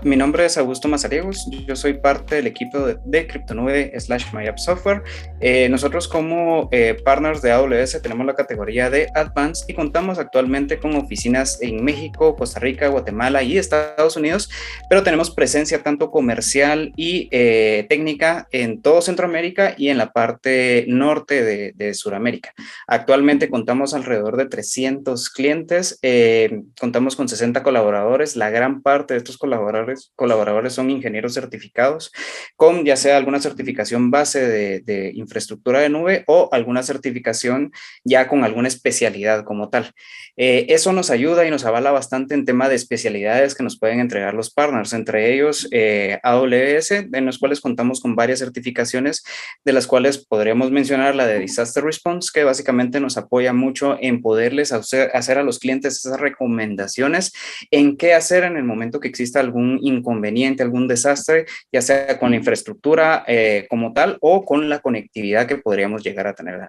mi nombre es Augusto Mazariegos, yo soy parte del equipo de CryptoNube/MyApp Software. Nosotros como partners de AWS tenemos la categoría de Advanced y contamos actualmente con oficinas en México, Costa Rica, Guatemala y Estados Unidos, pero tenemos presencia tanto comercial y técnica en todo Centroamérica y en la parte norte de Sudamérica. Actualmente contamos alrededor de 300 clientes, contamos con 60 colaboradores. La gran parte de estos colaboradores son ingenieros certificados con ya sea alguna certificación base de infraestructura de nube o alguna certificación ya con alguna especialidad como tal. Eso nos ayuda y nos avala bastante en tema de especialidades que nos pueden entregar los partners, entre ellos AWS, en los cuales contamos con varias certificaciones, de las cuales podríamos mencionar la de Disaster Response, que básicamente nos apoya mucho en poderles hacer a los clientes esas recomendaciones en qué hacer en el momento que exista algún inconveniente, algún desastre, ya sea con la infraestructura como tal o con la conectividad que podríamos llegar a tener.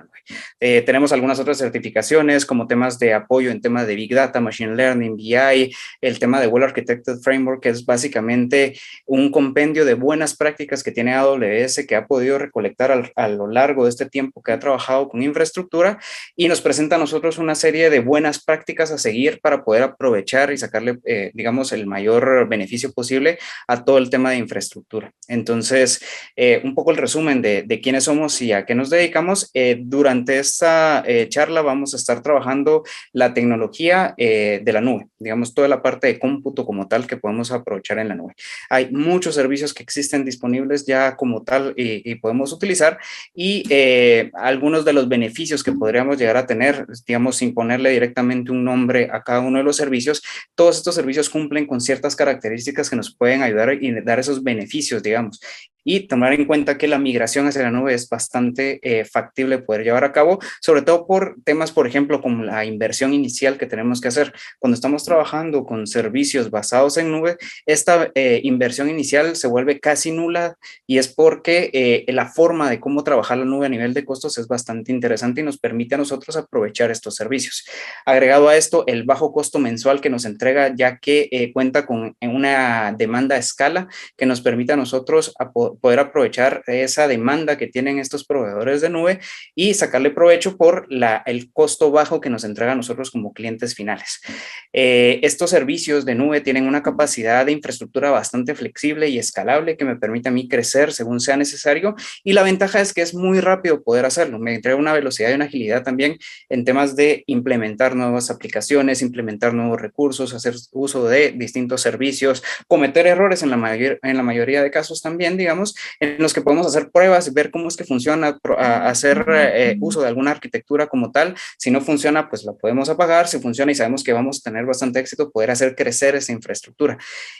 Tenemos algunas otras certificaciones como temas de apoyo en temas de Big Data, Machine Learning, BI, el tema de Well Architected Framework, que es básicamente un compendio de buenas prácticas que tiene AWS, que ha podido recolectar a lo largo de este tiempo que ha trabajado con infraestructura y nos presenta a nosotros una serie de buenas prácticas a seguir para poder aprovechar y sacarle, digamos, el mayor beneficio posible a todo el tema de infraestructura. Entonces, un poco el resumen de quiénes somos y a qué nos dedicamos. Durante esta charla vamos a estar trabajando la tecnología de la nube, digamos, toda la parte de cómputo como tal que podemos aprovechar en la nube. Hay muchos servicios que existen disponibles ya como tal y podemos utilizar y algunos de los beneficios que podríamos llegar a tener, digamos, sin ponerle directamente un nombre a cada uno de los servicios, todos estos servicios cumplen con ciertas características que nos pueden ayudar y dar esos beneficios, digamos, y tomar en cuenta que la migración hacia la nube es bastante factible poder llevar a cabo, sobre todo por temas, por ejemplo, como la inversión inicial que tenemos que hacer. Cuando estamos trabajando con servicios basados en nube, esta inversión inicial se vuelve casi nula y es porque la forma de cómo trabajar la nube a nivel de costos es bastante interesante y nos permite a nosotros aprovechar estos servicios. Agregado a esto, el bajo costo mensual que nos entrega, ya que cuenta con una demanda a escala que nos permite a nosotros poder aprovechar esa demanda que tienen estos proveedores de nube y sacarle provecho por el costo bajo que nos entrega a nosotros como clientes finales. Estos servicios de nube tienen una capacidad de infraestructura bastante flexible y escalable que me permite a mí crecer según sea necesario, y la ventaja es que es muy rápido poder hacerlo. Me entrega una velocidad y una agilidad también en temas de implementar nuevas aplicaciones, implementar nuevos recursos, hacer uso de distintos servicios, cometer errores en la mayoría de casos también, digamos, en los que podemos hacer pruebas, ver cómo es que funciona, hacer uso de alguna arquitectura como tal. Si no funciona, pues la podemos apagar. Si funciona y sabemos que vamos a tener bastante éxito, poder hacer crecer esa infraestructura.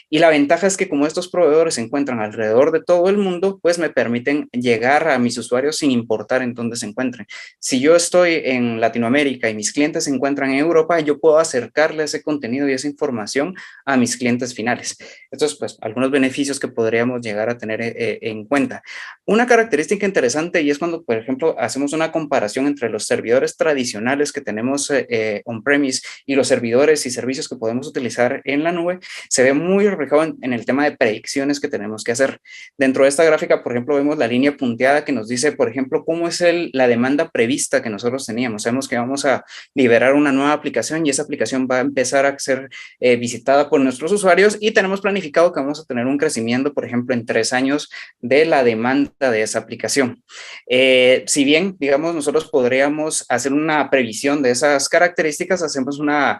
Y la ventaja es que como estos proveedores se encuentran alrededor de todo el mundo, pues me permiten llegar a mis usuarios sin importar en dónde se encuentren. Si yo estoy en Latinoamérica y mis clientes se encuentran en Europa, yo puedo acercarle ese contenido y esa información a mis clientes finales. Estos, pues, algunos beneficios que podríamos llegar a tener en cuenta. Una característica interesante y es cuando, por ejemplo, hacemos una comparación entre los servidores tradicionales que tenemos on-premise y los servidores y servicios que podemos utilizar en la nube, se ve muy reflejado en el tema de predicciones que tenemos que hacer. Dentro de esta gráfica, por ejemplo, vemos la línea punteada que nos dice, por ejemplo, cómo es la demanda prevista que nosotros teníamos. Sabemos que vamos a liberar una nueva aplicación y esa aplicación va a empezar a ser visitada por nuestros usuarios y tenemos planificado que vamos a tener un crecimiento, por ejemplo, en 3 años de la demanda de esa aplicación. Si bien, digamos, nosotros podríamos hacer una previsión de esas características, hacemos una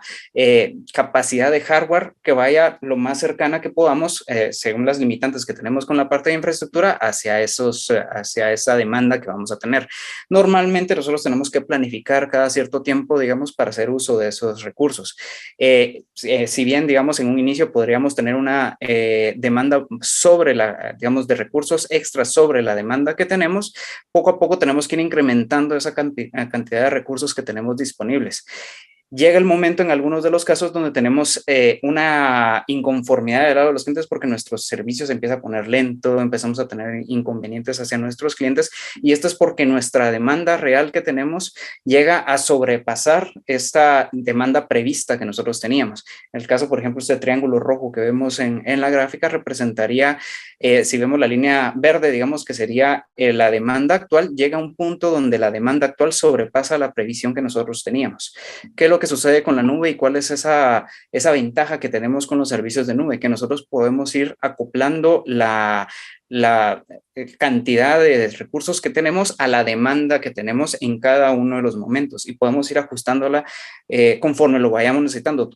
capacidad de hardware que vaya lo más cercana que podamos, según las limitantes que tenemos con la parte de infraestructura, hacia esa demanda que vamos a tener. Normalmente nosotros tenemos que planificar cada cierto tiempo, digamos, para hacer uso de esos recursos. Si bien, digamos, en un inicio podríamos tener una demanda sobre digamos, de recursos extras sobre la demanda que tenemos, poco a poco tenemos que ir incrementando esa cantidad de recursos que tenemos disponibles. Llega el momento en algunos de los casos donde tenemos una inconformidad del lado de los clientes porque nuestro servicio se empieza a poner lento, empezamos a tener inconvenientes hacia nuestros clientes y esto es porque nuestra demanda real que tenemos llega a sobrepasar esta demanda prevista que nosotros teníamos. En el caso, por ejemplo, este triángulo rojo que vemos en la gráfica representaría, si vemos la línea verde, digamos que sería la demanda actual, llega a un punto donde la demanda actual sobrepasa la previsión que nosotros teníamos. ¿Qué es lo que sucede con la nube y cuál es esa ventaja que tenemos con los servicios de nube? Que nosotros podemos ir acoplando la cantidad de recursos que tenemos a la demanda que tenemos en cada uno de los momentos y podemos ir ajustándola conforme lo vayamos necesitando,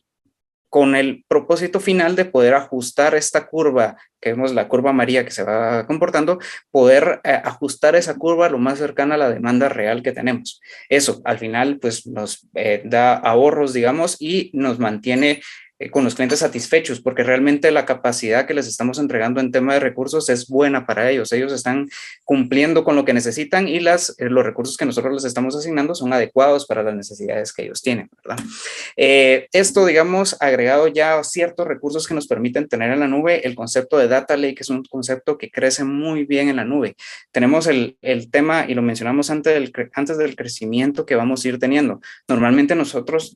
con el propósito final de poder ajustar esta curva, que vemos la curva amarilla que se va comportando, poder ajustar esa curva lo más cercana a la demanda real que tenemos. Eso, al final, pues nos da ahorros, digamos, y nos mantiene con los clientes satisfechos, porque realmente la capacidad que les estamos entregando en tema de recursos es buena para ellos. Ellos están cumpliendo con lo que necesitan y los recursos que nosotros les estamos asignando son adecuados para las necesidades que ellos tienen, ¿verdad? Esto, digamos, agregado ya a ciertos recursos que nos permiten tener en la nube, el concepto de Data Lake es un concepto que crece muy bien en la nube. Tenemos el tema, y lo mencionamos antes del crecimiento que vamos a ir teniendo. Normalmente nosotros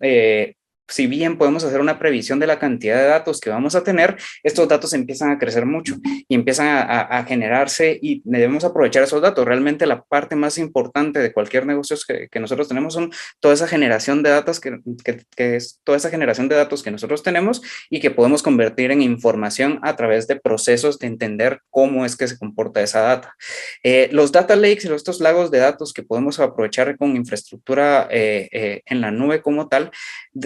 si bien podemos hacer una previsión de la cantidad de datos que vamos a tener, estos datos empiezan a crecer mucho y empiezan a generarse y debemos aprovechar esos datos. Realmente la parte más importante de cualquier negocio que nosotros tenemos son toda esa generación de datos que es toda esa generación de datos que nosotros tenemos y que podemos convertir en información a través de procesos de entender cómo es que se comporta esa data. Los data lakes y estos lagos de datos que podemos aprovechar con infraestructura en la nube como tal,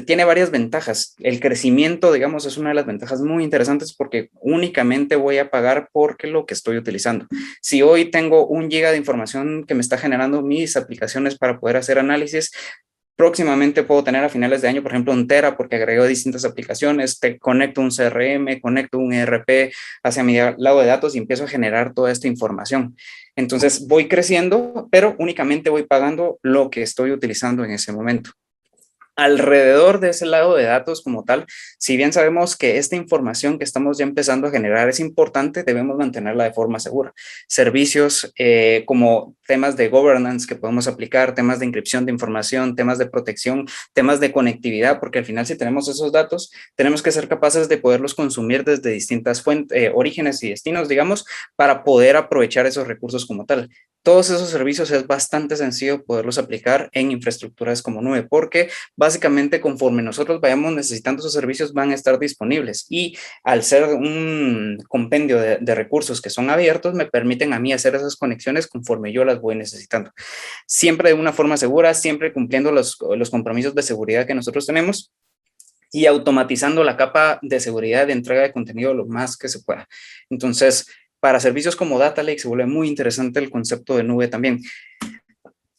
tiene varias ventajas. El crecimiento, digamos, es una de las ventajas muy interesantes porque únicamente voy a pagar por lo que estoy utilizando. Si hoy tengo 1 GB de información que me está generando mis aplicaciones para poder hacer análisis, próximamente puedo tener a finales de año, por ejemplo, 1 TB porque agrego distintas aplicaciones, te conecto un CRM, conecto un ERP hacia mi lado de datos y empiezo a generar toda esta información. Entonces voy creciendo, pero únicamente voy pagando lo que estoy utilizando en ese momento. Alrededor de ese lado de datos como tal, si bien sabemos que esta información que estamos ya empezando a generar es importante, debemos mantenerla de forma segura. Servicios como temas de governance que podemos aplicar, temas de encripción de información, temas de protección, temas de conectividad, porque al final si tenemos esos datos, tenemos que ser capaces de poderlos consumir desde distintas fuentes, orígenes y destinos, digamos, para poder aprovechar esos recursos como tal. Todos esos servicios es bastante sencillo poderlos aplicar en infraestructuras como nube, porque básicamente conforme nosotros vayamos necesitando esos servicios van a estar disponibles y al ser un compendio de recursos que son abiertos me permiten a mí hacer esas conexiones conforme yo las voy necesitando. Siempre de una forma segura, siempre cumpliendo los compromisos de seguridad que nosotros tenemos y automatizando la capa de seguridad de entrega de contenido lo más que se pueda. Entonces, para servicios como Data Lake se vuelve muy interesante el concepto de nube también.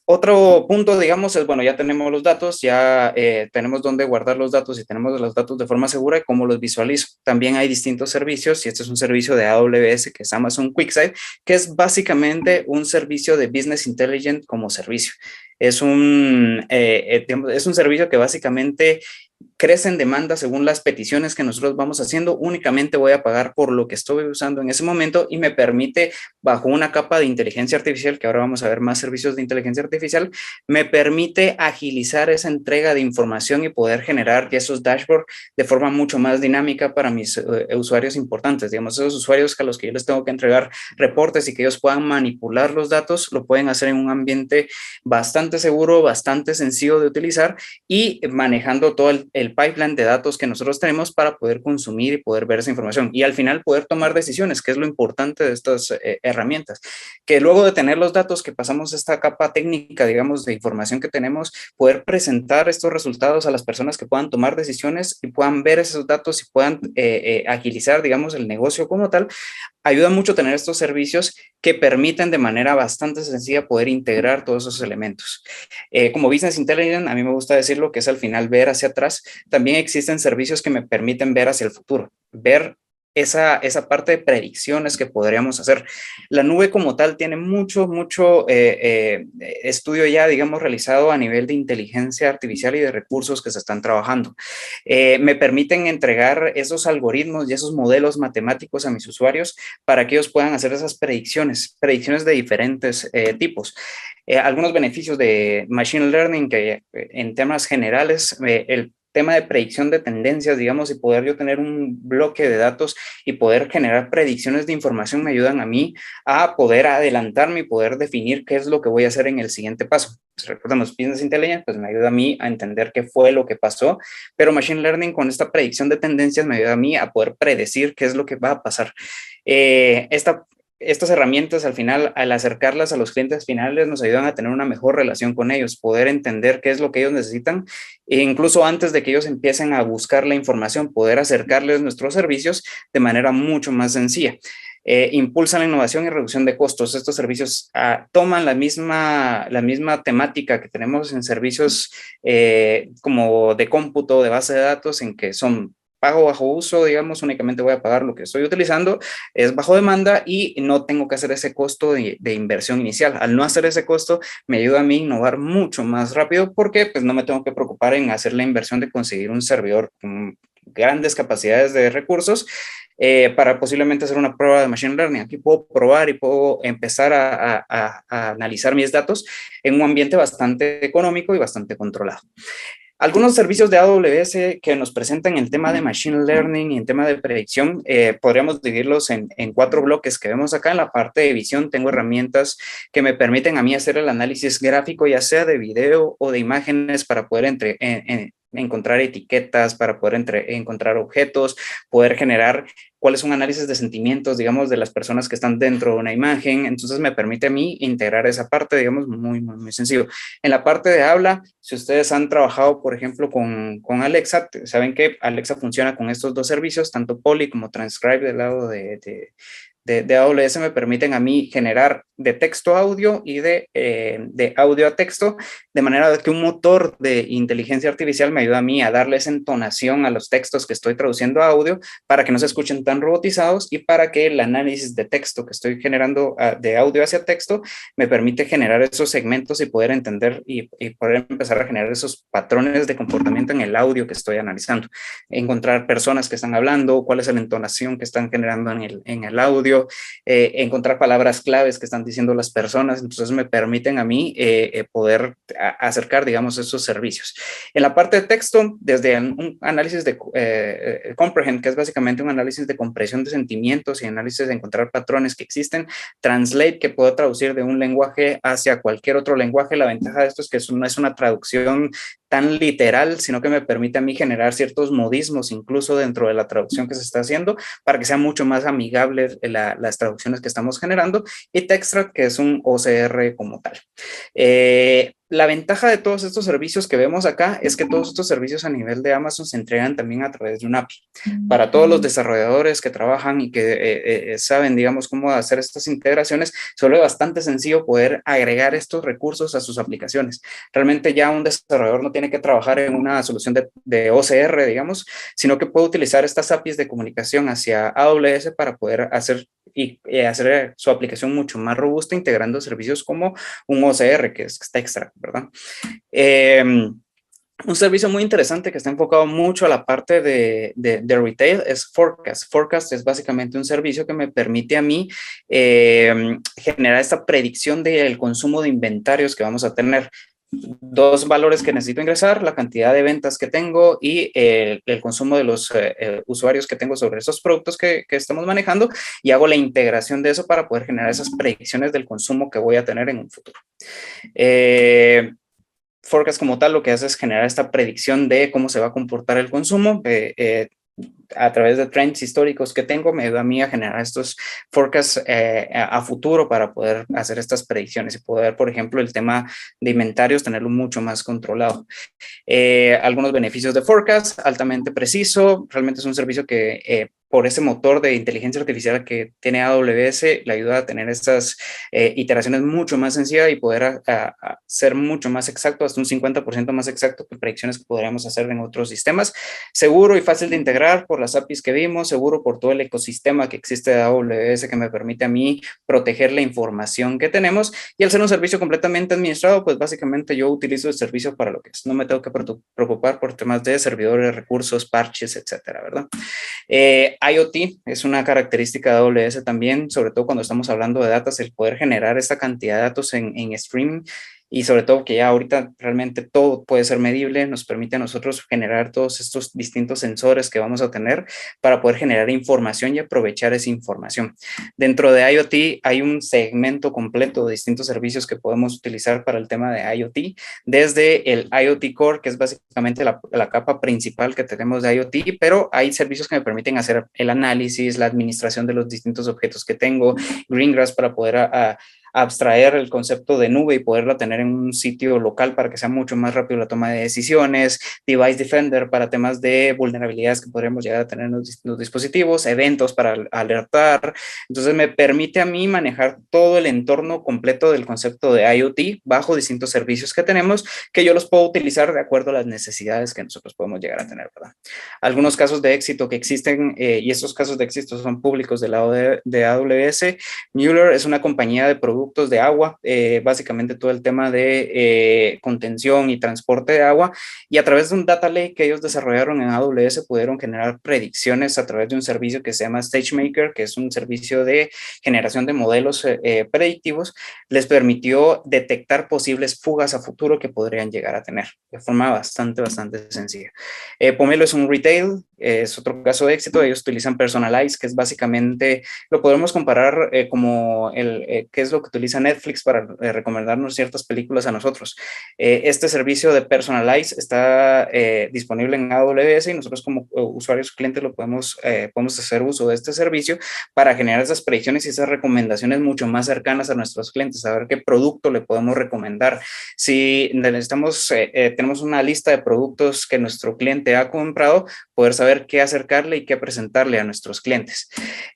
Otro punto, digamos, es, bueno, ya tenemos los datos, ya tenemos dónde guardar los datos y tenemos los datos de forma segura y cómo los visualizo. También hay distintos servicios y este es un servicio de AWS que es Amazon QuickSight, que es básicamente un servicio de Business Intelligence como servicio. Es un servicio que básicamente crece en demanda según las peticiones que nosotros vamos haciendo. Únicamente voy a pagar por lo que estoy usando en ese momento y me permite, bajo una capa de inteligencia artificial, que ahora vamos a ver más servicios de inteligencia artificial, me permite agilizar esa entrega de información y poder generar esos dashboards de forma mucho más dinámica para mis usuarios importantes. Digamos, esos usuarios a los que yo les tengo que entregar reportes y que ellos puedan manipular los datos, lo pueden hacer en un ambiente bastante seguro, bastante sencillo de utilizar y manejando todo el pipeline de datos que nosotros tenemos para poder consumir y poder ver esa información y al final poder tomar decisiones, que es lo importante de estas herramientas, que luego de tener los datos que pasamos esta capa técnica, digamos, de información que tenemos, poder presentar estos resultados a las personas que puedan tomar decisiones y puedan ver esos datos y puedan agilizar, digamos, el negocio como tal. Ayuda mucho tener estos servicios que permiten de manera bastante sencilla poder integrar todos esos elementos. Como Business Intelligence, a mí me gusta decirlo que es al final ver hacia atrás. También existen servicios que me permiten ver hacia el futuro, ver esa parte de predicciones que podríamos hacer. La nube como tal tiene mucho estudio ya, digamos, realizado a nivel de inteligencia artificial y de recursos que se están trabajando. Me permiten entregar esos algoritmos y esos modelos matemáticos a mis usuarios para que ellos puedan hacer esas predicciones de diferentes tipos. Algunos beneficios de Machine Learning que en temas generales, el tema de predicción de tendencias, digamos, y poder yo tener un bloque de datos y poder generar predicciones de información me ayudan a mí a poder adelantarme y poder definir qué es lo que voy a hacer en el siguiente paso. Si recordamos, Business Intelligence, pues me ayuda a mí a entender qué fue lo que pasó, pero Machine Learning con esta predicción de tendencias me ayuda a mí a poder predecir qué es lo que va a pasar. Estas herramientas al final, al acercarlas a los clientes finales, nos ayudan a tener una mejor relación con ellos, poder entender qué es lo que ellos necesitan e incluso antes de que ellos empiecen a buscar la información, poder acercarles nuestros servicios de manera mucho más sencilla. Impulsan la innovación y reducción de costos. Estos servicios toman la misma temática que tenemos en servicios como de cómputo, de base de datos, en que son pago bajo uso, digamos, únicamente voy a pagar lo que estoy utilizando, es bajo demanda y no tengo que hacer ese costo de inversión inicial. Al no hacer ese costo, me ayuda a mí a innovar mucho más rápido porque pues no me tengo que preocupar en hacer la inversión de conseguir un servidor con grandes capacidades de recursos para posiblemente hacer una prueba de Machine Learning. Aquí puedo probar y puedo empezar a analizar mis datos en un ambiente bastante económico y bastante controlado. Algunos servicios de AWS que nos presentan el tema de Machine Learning y en tema de predicción, podríamos dividirlos en 4 bloques que vemos acá. En la parte de visión tengo herramientas que me permiten a mí hacer el análisis gráfico, ya sea de video o de imágenes, para poder encontrar etiquetas, para poder encontrar objetos, poder generar cuál es un análisis de sentimientos, digamos, de las personas que están dentro de una imagen. Entonces me permite a mí integrar esa parte, digamos, muy sencillo. En la parte de habla, si ustedes han trabajado, por ejemplo, con Alexa, saben que Alexa funciona con estos 2 servicios, tanto Poly como Transcribe del lado de AWS me permiten a mí generar de texto a audio y de audio a texto, de manera que un motor de inteligencia artificial me ayuda a mí a darles entonación a los textos que estoy traduciendo a audio para que no se escuchen tan robotizados y para que el análisis de texto que estoy generando de audio hacia texto me permite generar esos segmentos y poder entender y poder empezar a generar esos patrones de comportamiento en el audio que estoy analizando. Encontrar personas que están hablando, cuál es la entonación que están generando en el audio, encontrar palabras claves que están diciendo las personas, entonces me permiten a mí poder acercar, digamos, esos servicios. En la parte de texto, desde un análisis de Comprehend, que es básicamente un análisis de compresión de sentimientos y análisis de encontrar patrones que existen, Translate, que puedo traducir de un lenguaje hacia cualquier otro lenguaje. La ventaja de esto es que no es una traducción tan literal, sino que me permite a mí generar ciertos modismos incluso dentro de la traducción que se está haciendo para que sea mucho más amigable las traducciones que estamos generando, y Textrat, que es un OCR como tal. La ventaja de todos estos servicios que vemos acá es que todos estos servicios a nivel de Amazon se entregan también a través de un API. Para todos los desarrolladores que trabajan y que saben, digamos, cómo hacer estas integraciones, se vuelve bastante sencillo poder agregar estos recursos a sus aplicaciones. Realmente ya un desarrollador no tiene que trabajar en una solución de OCR, digamos, sino que puede utilizar estas APIs de comunicación hacia AWS para poder hacer hacer su aplicación mucho más robusta, integrando servicios como un OCR, que es Textrat, ¿verdad? Un servicio muy interesante que está enfocado mucho a la parte de retail es Forecast. Forecast es básicamente un servicio que me permite a mí generar esta predicción del consumo de inventarios que vamos a tener. 2 valores que necesito ingresar, la cantidad de ventas que tengo y el consumo de los usuarios que tengo sobre esos productos que estamos manejando, y hago la integración de eso para poder generar esas predicciones del consumo que voy a tener en un futuro. Forecast como tal lo que hace es generar esta predicción de cómo se va a comportar el consumo. A través de trends históricos que tengo, me ayuda a mí a generar estos forecasts a futuro para poder hacer estas predicciones y poder, por ejemplo, el tema de inventarios, tenerlo mucho más controlado. Algunos beneficios de Forecast: altamente preciso, realmente es un servicio que por ese motor de inteligencia artificial que tiene AWS, le ayuda a tener estas iteraciones mucho más sencillas y poder a ser mucho más exacto, hasta un 50% más exacto que predicciones que podríamos hacer en otros sistemas. Seguro y fácil de integrar por las APIs que vimos, seguro por todo el ecosistema que existe de AWS que me permite a mí proteger la información que tenemos, y al ser un servicio completamente administrado, pues básicamente yo utilizo el servicio para lo que es. No me tengo que preocupar por temas de servidores, recursos, parches, etcétera, ¿verdad? IoT es una característica de AWS también, sobre todo cuando estamos hablando de datos, el poder generar esta cantidad de datos en streaming, y sobre todo que ya ahorita realmente todo puede ser medible, nos permite a nosotros generar todos estos distintos sensores que vamos a tener para poder generar información y aprovechar esa información. Dentro de IoT hay un segmento completo de distintos servicios que podemos utilizar para el tema de IoT, desde el IoT Core, que es básicamente la capa principal que tenemos de IoT, pero hay servicios que me permiten hacer el análisis, la administración de los distintos objetos que tengo, Greengrass para poder abstraer el concepto de nube y poderla tener en un sitio local para que sea mucho más rápido la toma de decisiones, Device Defender para temas de vulnerabilidades que podríamos llegar a tener en los dispositivos, eventos para alertar. Entonces me permite a mí manejar todo el entorno completo del concepto de IoT bajo distintos servicios que tenemos, que yo los puedo utilizar de acuerdo a las necesidades que nosotros podemos llegar a tener, ¿verdad? Algunos casos de éxito que existen, y estos casos de éxito son públicos del lado de AWS. Mueller es una compañía de productos de agua, básicamente todo el tema de contención y transporte de agua, y a través de un data lake que ellos desarrollaron en AWS pudieron generar predicciones a través de un servicio que se llama SageMaker, que es un servicio de generación de modelos predictivos. Les permitió detectar posibles fugas a futuro que podrían llegar a tener de forma bastante sencilla. Pomelo es un retail, es otro caso de éxito. Ellos utilizan Personalize, que es básicamente, lo podemos comparar como qué es lo que utiliza Netflix para recomendarnos ciertas películas a nosotros. Este servicio de Personalize está disponible en AWS, y nosotros como usuarios clientes lo podemos hacer uso de este servicio para generar esas predicciones y esas recomendaciones mucho más cercanas a nuestros clientes, saber qué producto le podemos recomendar. Si necesitamos, tenemos una lista de productos que nuestro cliente ha comprado, poder saber qué acercarle y qué presentarle a nuestros clientes.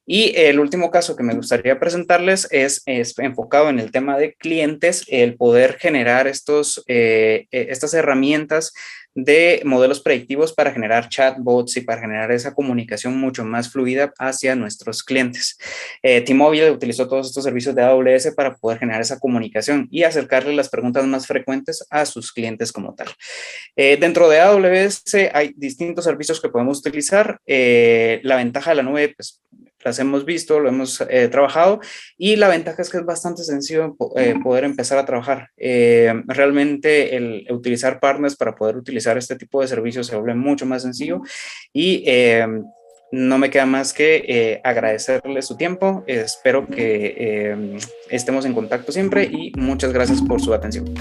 Y el último caso que me gustaría presentarles es enfocado en el tema de clientes, el poder generar estas herramientas de modelos predictivos para generar chatbots y para generar esa comunicación mucho más fluida hacia nuestros clientes. T-Mobile utilizó todos estos servicios de AWS para poder generar esa comunicación y acercarle las preguntas más frecuentes a sus clientes como tal. Dentro de AWS hay distintos servicios que podemos utilizar. La ventaja de la nube, pues, las hemos visto, lo hemos trabajado, y la ventaja es que es bastante sencillo poder empezar a trabajar. Realmente el utilizar partners para poder utilizar este tipo de servicios se vuelve mucho más sencillo, y no me queda más que agradecerles su tiempo. Espero que estemos en contacto siempre, y muchas gracias por su atención.